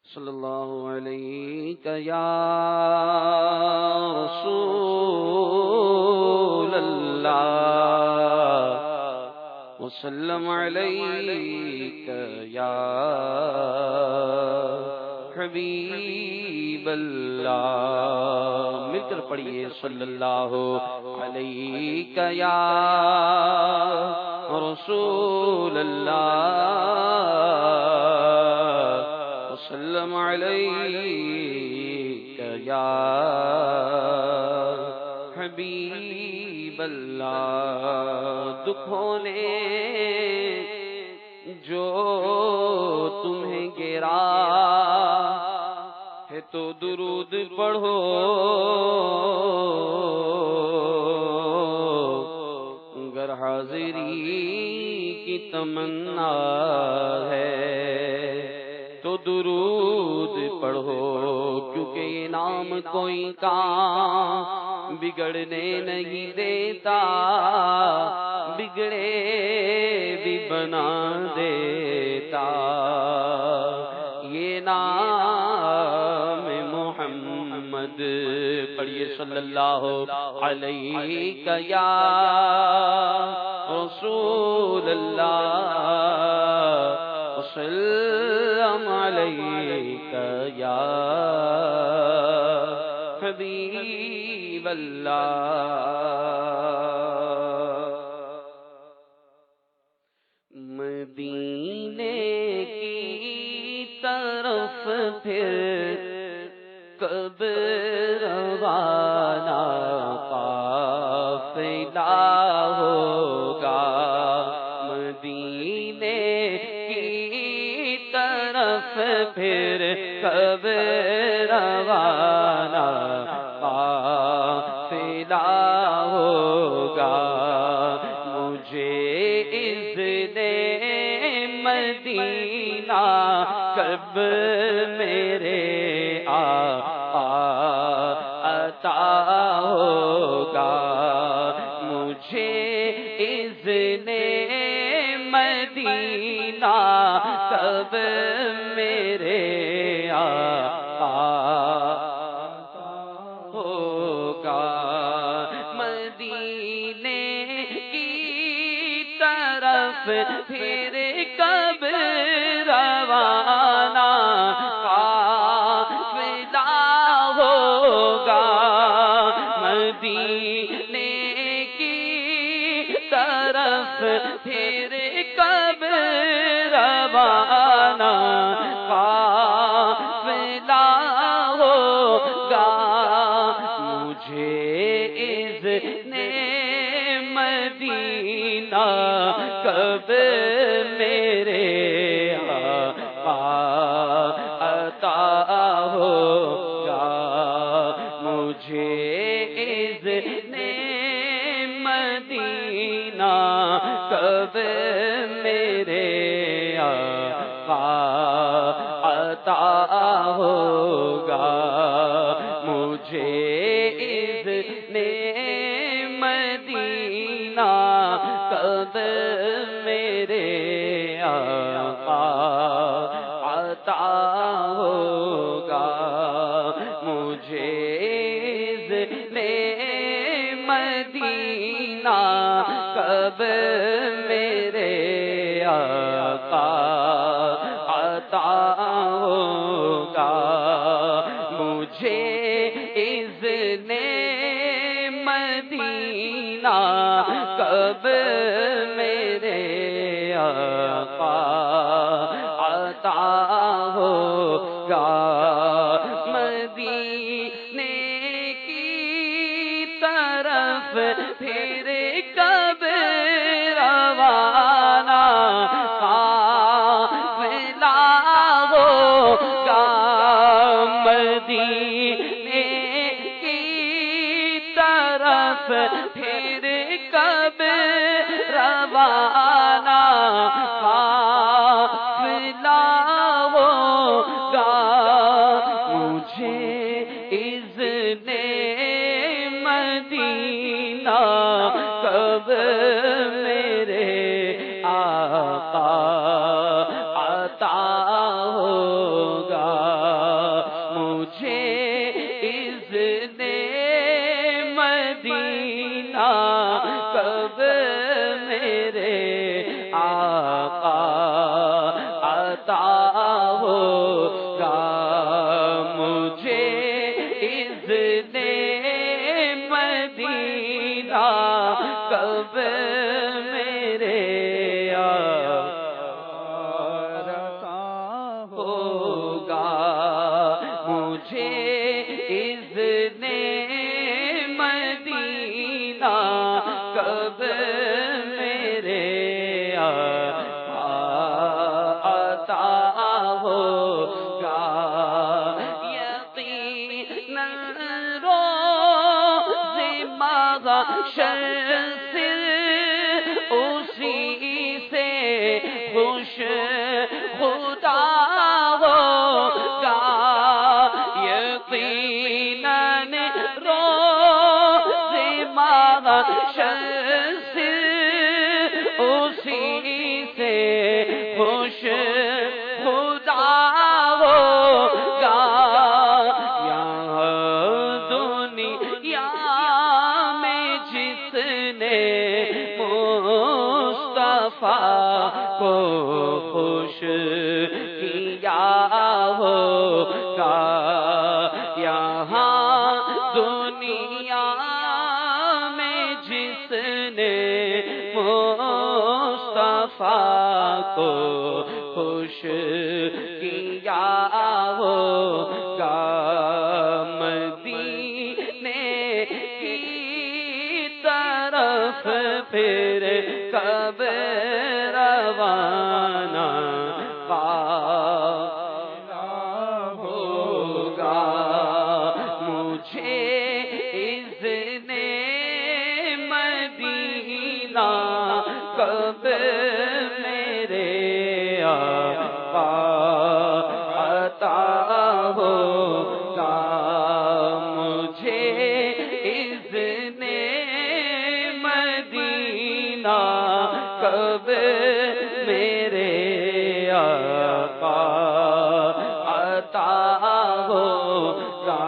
صلی اللہ علیہ یا رسول اللہ وسلم علیک یا حبیب اللہ۔ مل کر پڑھیے صلی اللہ علیہ یا رسول اللہ وسلم علیک یا حبیب اللہ۔ دکھوں نے جو تمہیں گرا ہے تو درود پڑھو، گر حاضری کی تمنا ہے تو درود پڑھو، کیونکہ یہ نام کوئی کام بگڑنے نہیں دیتا، بگڑے بھی بنا دیتا۔ یہ نام محمد پڑھیے صلی اللہ علیہ یا رسول اللہ وسلم علیک یا حبیب اللہ۔ مدینے کی طرف پھر کب روانہ قافلہ ہوگا، مدینے کی طرف پھر کب روانہ قافلہ ہوگا۔ مجھے اذن مدینہ کب میرے عطا ہوگا، مجھے اذن مدینہ کب میرے ہوگا۔ مدینے کی طرف پھر کب روانہ قافلہ ہوگا، مدینے کی طرف پھر کب روانہ قافلہ ہوگا۔ مجھے اذن مدینہ کب میرے عطا ہوگا، مجھے اذن مدینہ کب میرے عطا ہوگا، مجھے اذن مدینہ کب میرے عطا ہوگا، مجھے اذن مدینہ کب میرے عطا ہوگا، مجھے اذن مدینہ کب میرے عطا ہوگا۔ مدینے کی طرف پھر کب روانہ قافلہ ہوگا، مدینے کی طرف پھر کب روانہ قافلہ ہوگا، مجھے اذن مدینہ کب میرے آقا عطا ہوگا۔ ہوگا مجھے اذن مدینہ کب میرے عطا ہوگا یقیناً روز محشر سے اسی سے خوش خدا ہوگا یقیناً روز محشر سے اسی سے خوش خدا ہوگا یہاں دنیا میں جس نے مصطفیٰ کو خوش کیا ہوگا یہاں دنیا میں جس نے مصطفیٰ کو خوش کیا ہوگا مدینے کی طرف پھر کب روانہ ہوگا مجھے اذن مدینہ کب میرے آقا عطا ہوگا مجھے اذن مدینہ کب میرے آقا عطا ہوگا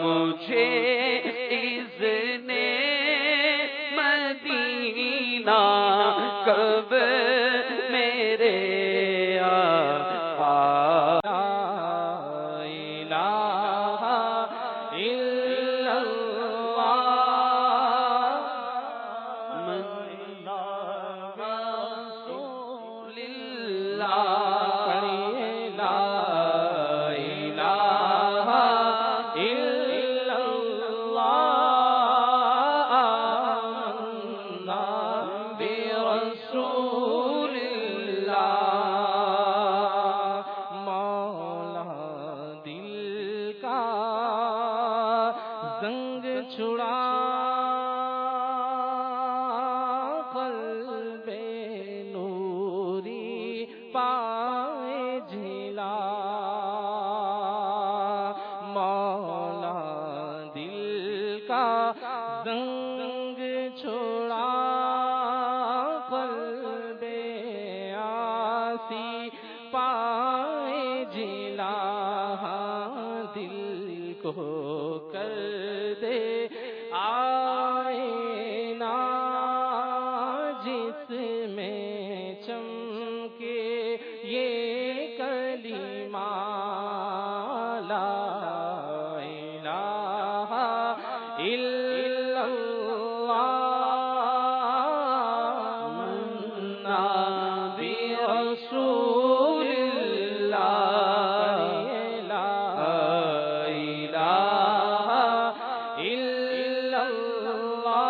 مجھے اذن مدینہ کب میرے آقا لا الہ الا اللہ محمد رسول اللہ لا الہ الا اللہ محمد رسول اللہ مولا دل کا زنگ چھڑا قلب نوری پائے جھلا مولا دل کا زنگ چھڑا قلب آسی پائے جھلا دل کو کر دے آئینہ جس میں چمکے یہ کلمہ لا الہ الا اللہ محمد رسول اللہ لا الہ الا اللہ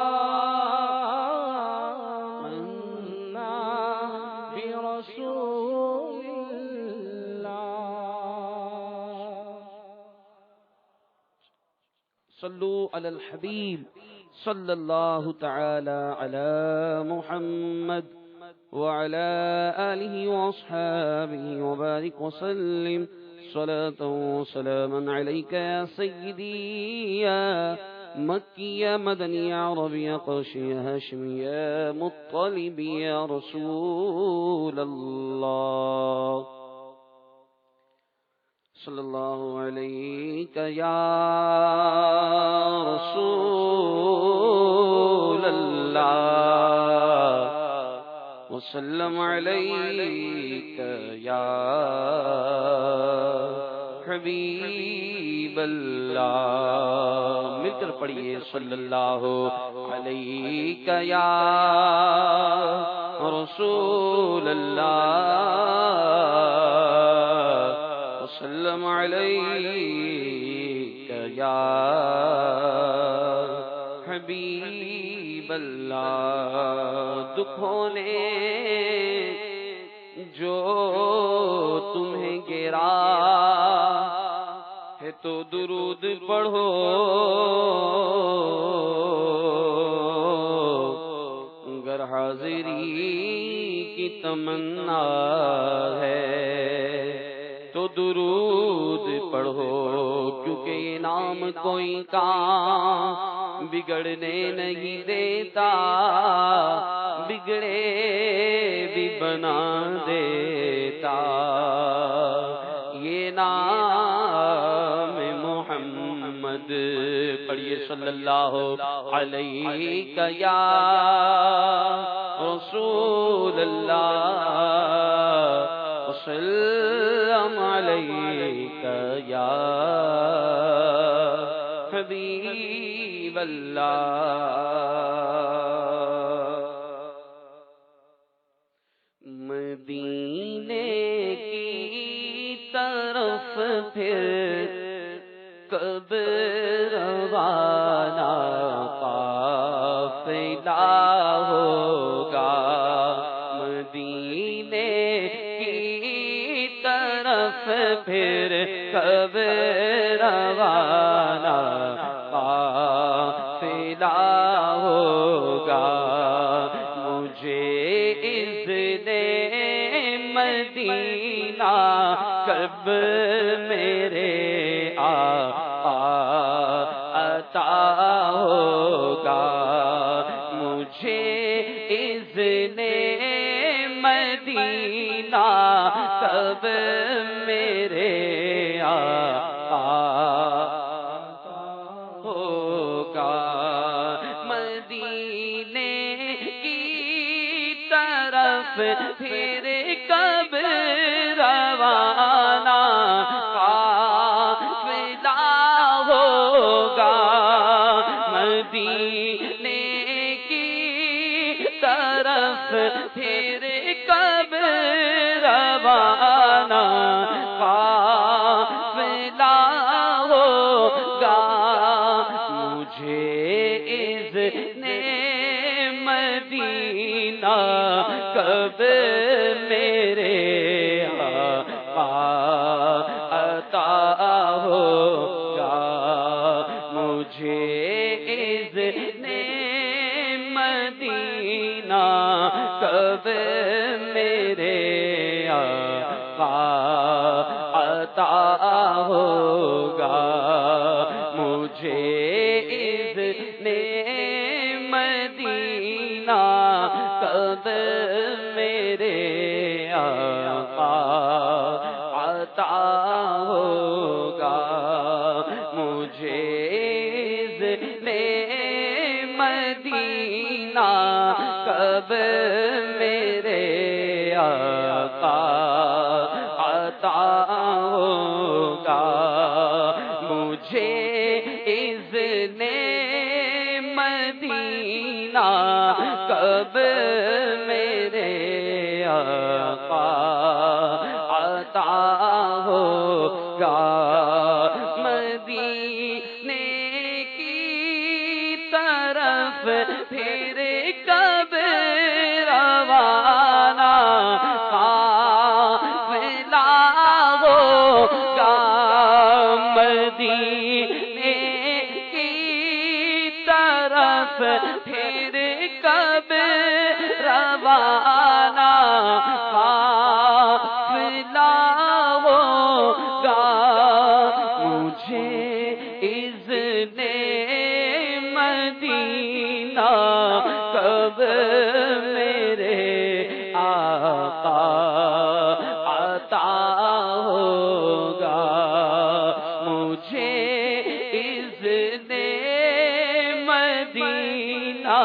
محمد رسول اللہ صلو علی الحبیب صلی اللہ تعالی علی محمد وعلى آله وأصحابه وبارك وسلم صلاة وسلاما عليك يا سيدي يا مكي يا مدني يا عربي يا قرشي يا هاشمي يا مطلبي يا رسول الله صلى الله عليك يا رسول الله وسلم عليك يا حبيب الله مل کر پڑھیے صلی اللہ علیک یا رسول اللہ وسلم علیک یا حبیب اللہ۔ دکھوں نے جو تمہیں گرا ہے تو درود پڑھو، گر حاضری کی تمنا ہے تو درود پڑھو، کیونکہ یہ نام کوئی کام بگڑنے نہیں دیتا، بگڑے بھی بنا دیتا۔ یہ نام محمد پڑھیے صلی اللہ علیہ یا رسول اللہ، وسلم علیک یا حبیب اللہ۔ مدینے کی طرف پھر کب روانہ قافلہ ہوگا، مدینے کی طرف پھر کب روانہ قافلہ ہوگا، مجھے اذن مدینہ کب میرے عطا ہوگا، مجھے اذن مدینہ کب میرے ہوگا، مدینے کی طرف پھر کب روانہ قافلہ ہوگا، مدینے کی طرف پھر کب روانہ قافلہ ہوگا، مجھے اذن مدینہ کب میرے عطا ہوگا، مجھے اذن مدینہ کب میرے عطا ہوگا، مجھے اذن مدینہ کب میرے عطا ہوگا، مجھے اذن مدینہ کب میرے عطا ہوگا، مجھے اذن مدینہ کب میرے عطا ہوگا، مدینے کی طرف پھر کب روانہ قافلہ ہوگا، مدینے کی طرف پھر کب روانہ قافلہ ہوگا، مجھے اذن مدینہ کب میرے آقا عطا ہوگا، مجھے اذن مدینہ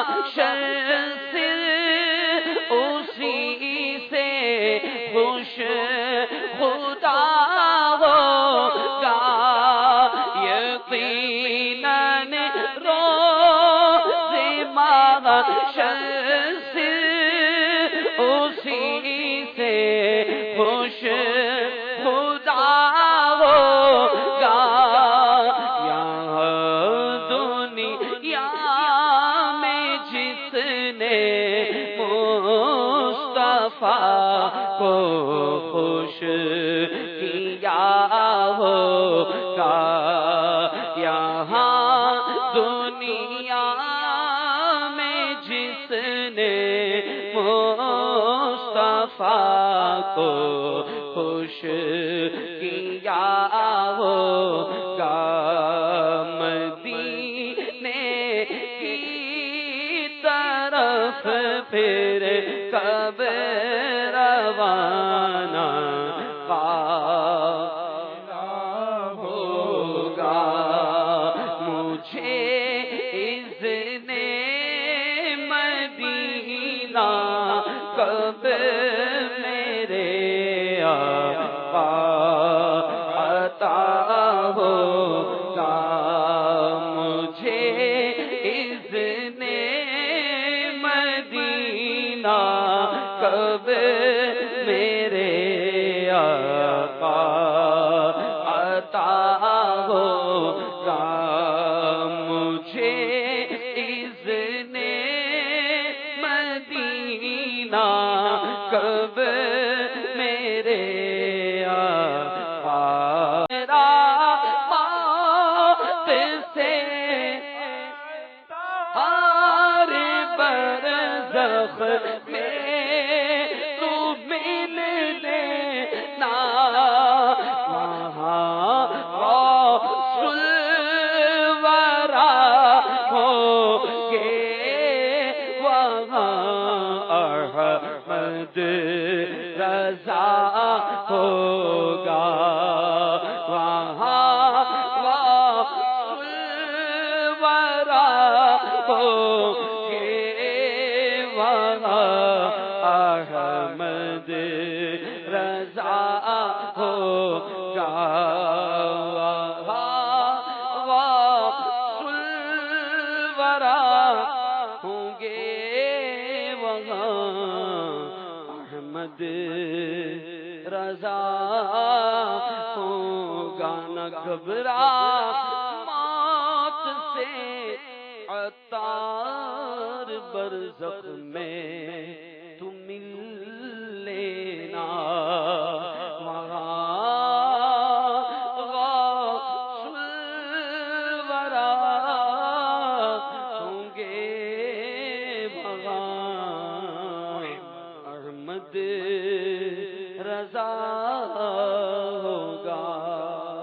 محشر سے اسی سے خوش خدا ہوگا یقیناً روز محشر سے اسی سے خوش خدا ہوگا یہاں دنیا میں جس نے مصطفیٰ کو خوش کیا ہوگا یہاں دنیا میں جس نے مصطفیٰ کو خوش کیا ہوگا مدینے کی طرف پھر کب روانہ ہوگا مجھے اذن مدینہ کب میرے آقا عطا ہوگا مجھے اذن مدینہ کب میرے آقا عطا ہوگا مجھے اذن مدینہ کب میرے آقا موت سے ہر برزخ میں تو مل لینا وہاں رسول ورا ہو گے وہاں احمد رضا ہوگا وہاں رسول ورا ہو گے وہاں احمد رضا ہوگا رسول ورا ہوں گے وہاں احمد رضا ہوگا نہ گھبرا موت سے عطار برزخ میں تم مل لینا وہاں رسول ورا ہوں گے وہاں احمد رضا